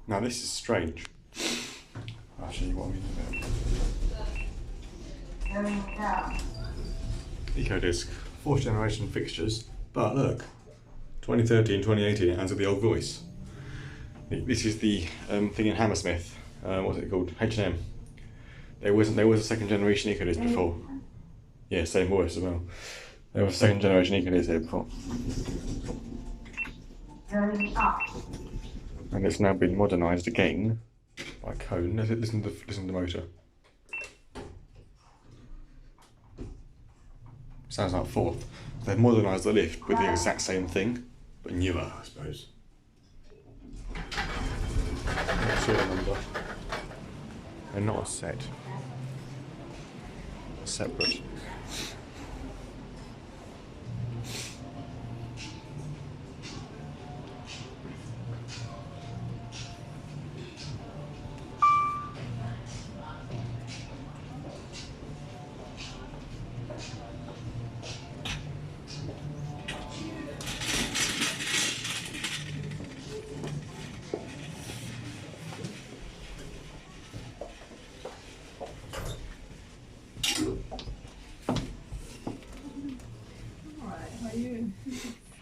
Now this is strange. I'll show you what I mean in a minute. Ecodisc, 4th generation fixtures, but look, 2013, 2018 it has the old voice. This is the thing in Hammersmith, what's it called, H&M. There was a 2nd generation Ecodisc before. Yeah, same voice as well. There was a 2nd generation Ecodisc here before. And it's now been modernised again by Cone. Listen to the motor. Sounds like 4th. They've modernised the lift with the exact same thing, but newer, I suppose. Serial number. They're not a set. They're separate.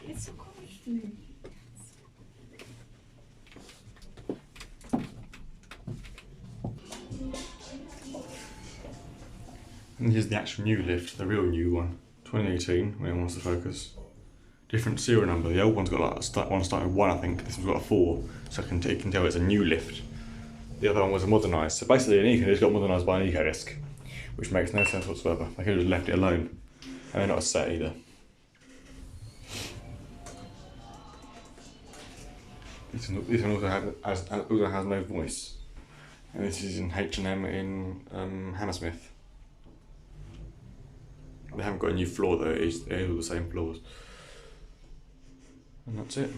It's so comfy. And here's the actual new lift, the real new one, 2018, when it wants to focus. Different serial number. The old one's got like one starting with 1, I think. This one's got a 4, so you can tell it's a new lift. The other one was modernised. So basically, an Ecodisc got modernised by an Ecodisc, which makes no sense whatsoever. They could have just left it alone, and they're not a set either. This one also has no voice, and this is in H&M in Hammersmith. They haven't got a new floor though, it's all the same floors. And that's it.